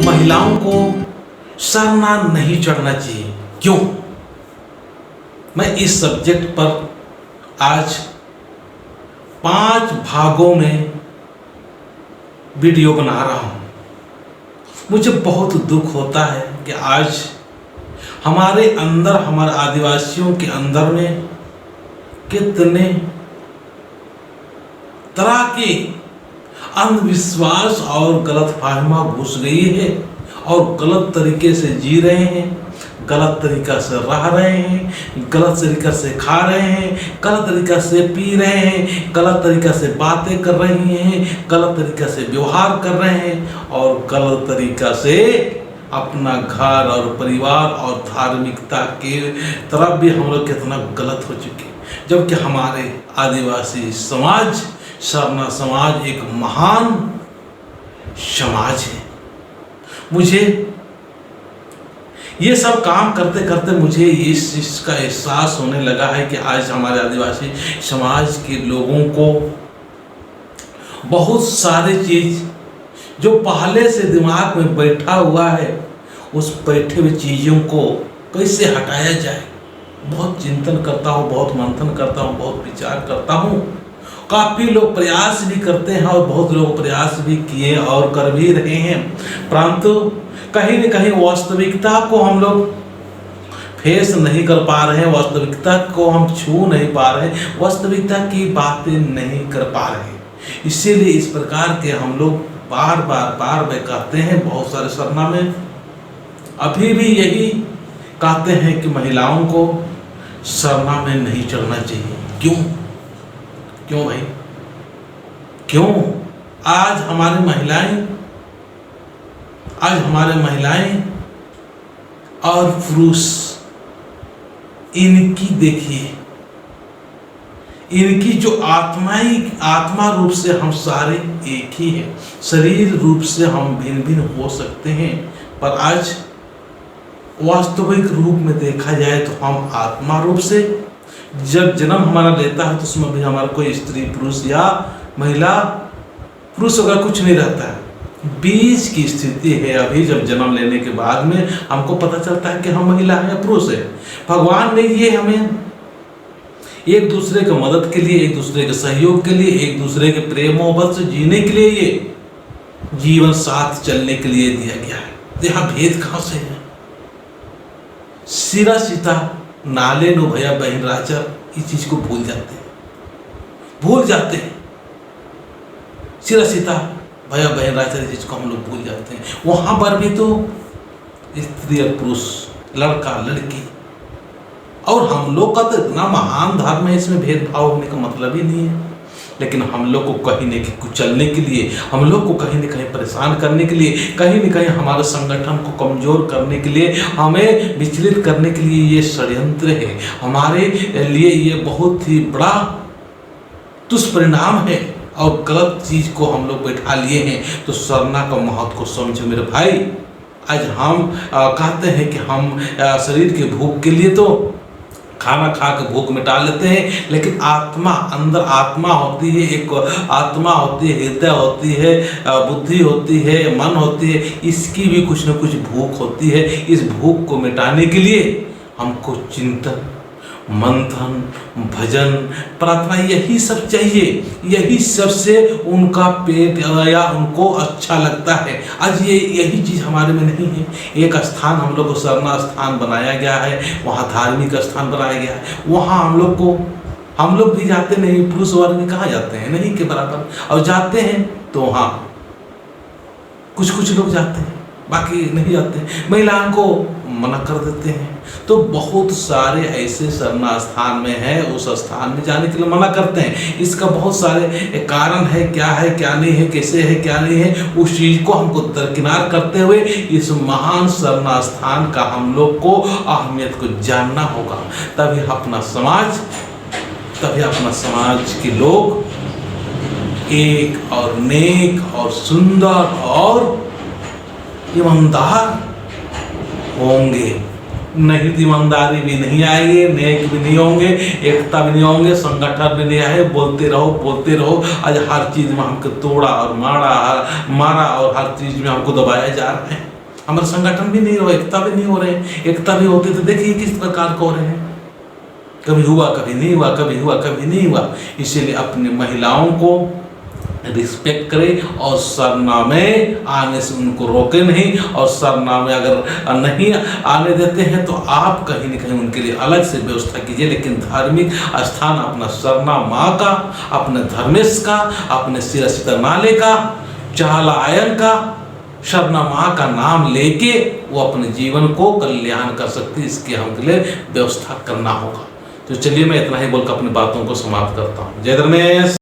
महिलाओं को सरना नहीं चढ़ना चाहिए, क्यों? मैं इस सब्जेक्ट पर आज 5 भागों में वीडियो बना रहा हूं। मुझे बहुत दुख होता है कि आज हमारे अंदर, हमारे आदिवासियों के अंदर में कितने तरह के अंधविश्वास और गलतफहमी घुस गई है और गलत तरीके से जी रहे हैं, गलत तरीका से रह रहे हैं, गलत तरीका से खा रहे हैं, गलत तरीका से पी रहे हैं, गलत तरीका से बातें कर रही हैं, गलत तरीका से व्यवहार कर रहे हैं और गलत तरीका से अपना घर और परिवार और धार्मिकता के तरफ भी हम लोग कितना गलत हो चुके हैं। जबकि हमारे आदिवासी समाज, सरना समाज एक महान समाज है। मुझे ये सब काम करते करते मुझे इस चीज़ का एहसास होने लगा है कि आज हमारे आदिवासी समाज के लोगों को बहुत सारी चीज़ जो पहले से दिमाग में बैठा हुआ है, उस बैठे हुए चीज़ों को कैसे हटाया जाए, बहुत चिंतन करता हूँ, बहुत मंथन करता हूँ, बहुत विचार करता हूँ। काफ़ी लोग प्रयास भी करते हैं और बहुत लोग प्रयास भी किए और कर भी रहे हैं, परंतु कहीं न कहीं वास्तविकता को हम लोग फेस नहीं कर पा रहे हैं, वास्तविकता को हम छू नहीं पा रहे हैं, वास्तविकता की बातें नहीं कर पा रहे हैं। इसीलिए इस प्रकार के हम लोग बार बार कहते हैं, बहुत सारे सरना में अभी भी यही कहते हैं कि महिलाओं को सरना में नहीं चढ़ना चाहिए। क्यों भाई? क्यों? आज हमारी महिलाएं और पुरुष, इनकी देखिए, इनकी जो आत्मा रूप से हम सारे एक ही हैं, शरीर रूप से हम भिन्न भिन्न हो सकते हैं, पर आज वास्तविक रूप में देखा जाए तो हम आत्मा रूप से जब जन्म हमारा लेता है तो उसमें भी हमारा कोई स्त्री पुरुष या महिला पुरुष वगैरह कुछ नहीं रहता है, बीच की स्थिति है। अभी जब जन्म लेने के बाद में हमको पता चलता है कि हम महिला हैं या पुरुष है। भगवान ने ये हमें एक दूसरे की मदद के लिए, एक दूसरे के सहयोग के लिए, एक दूसरे के प्रेम मोहब्बत से जीने के लिए, ये जीवन साथ चलने के लिए दिया गया है। तो यहाँ भेद कहाँ से है? सिरा सीता नाले नो भैया बहन राजा, इस चीज को भूल जाते हैं। सिरा सीता भैया बहन राजा, इस चीज को हम लोग भूल जाते हैं। वहां पर भी तो स्त्री और पुरुष, लड़का लड़की, और हम लोग का तो इतना महान धर्म है, इसमें भेदभाव होने का मतलब ही नहीं है। लेकिन हम लोग को कहीं न कहीं कुचलने के लिए, हम लोग को कहीं न कहीं परेशान करने के लिए, कहीं न कहीं हमारे संगठन को कमजोर करने के लिए, हमें विचलित करने के लिए ये षड्यंत्र है। हमारे लिए ये बहुत ही बड़ा दुष्परिणाम है और गलत चीज़ को हम लोग बैठा लिए हैं। तो सरना का महत्व को समझो मेरे भाई। आज हम कहते हैं कि हम शरीर के भूख के लिए तो खाना खा के भूख मिटा लेते हैं, लेकिन आत्मा, अंदर आत्मा होती है, एक आत्मा होती है, हृदय होती है, बुद्धि होती है, मन होती है, इसकी भी कुछ न कुछ भूख होती है। इस भूख को मिटाने के लिए हमको चिंतन, मंथन, भजन, प्रार्थना, यही सब चाहिए। यही सबसे उनका पेट या उनको अच्छा लगता है। आज ये यही चीज़ हमारे में नहीं है। एक स्थान हम लोग को सरना स्थान बनाया गया है, वहाँ धार्मिक स्थान बनाया गया है, वहाँ हम लोग भी जाते नहीं। पुरुष वर्ग में कहाँ जाते हैं? नहीं के बराबर। और जाते हैं तो वहाँ कुछ लोग जाते हैं, बाकी नहीं जाते हैं। महिलाओं को मना कर देते हैं। तो बहुत सारे ऐसे सरना स्थान में है, उस स्थान में जाने के लिए मना करते हैं। इसका बहुत सारे कारण है, क्या नहीं है, कैसे है, क्या नहीं है, उस चीज़ को हमको दरकिनार करते हुए इस महान सरना स्थान का हम लोग को अहमियत को जानना होगा। तभी अपना समाज के लोग एक और नेक और सुंदर और ईमानदार होंगे। नहीं ईमानदारी भी नहीं आएगी, नेक भी नहीं होंगे, एकता भी नहीं होंगे, संगठन भी नहीं आए। बोलते रहो। आज हर चीज़ में हमको तोड़ा और मारा और हर चीज़ में हमको दबाया जा रहा है। हमारे संगठन भी नहीं हो, एकता भी नहीं हो रहे। एकता भी होती तो देखिए किस प्रकार को हो रहे हैं। कभी हुआ कभी नहीं हुआ, कभी हुआ कभी नहीं हुआ। इसीलिए अपनी महिलाओं को रिस्पेक्ट करें और सरनामे आने से उनको रोके नहीं। और सरनामे अगर नहीं आने देते हैं तो आप कहीं न कहीं उनके लिए अलग से व्यवस्था कीजिए। लेकिन धार्मिक स्थान अपना सरनामा का, अपने धर्मेश का, अपने सिरसिता नाले का, चाहला आयन का, सरनामा का नाम लेके वो अपने जीवन को कल्याण कर सकती है। इसकी हमके लिए व्यवस्था करना होगा। तो चलिए मैं इतना ही बोलकर अपनी बातों को समाप्त करता हूँ। जय धर्मेश।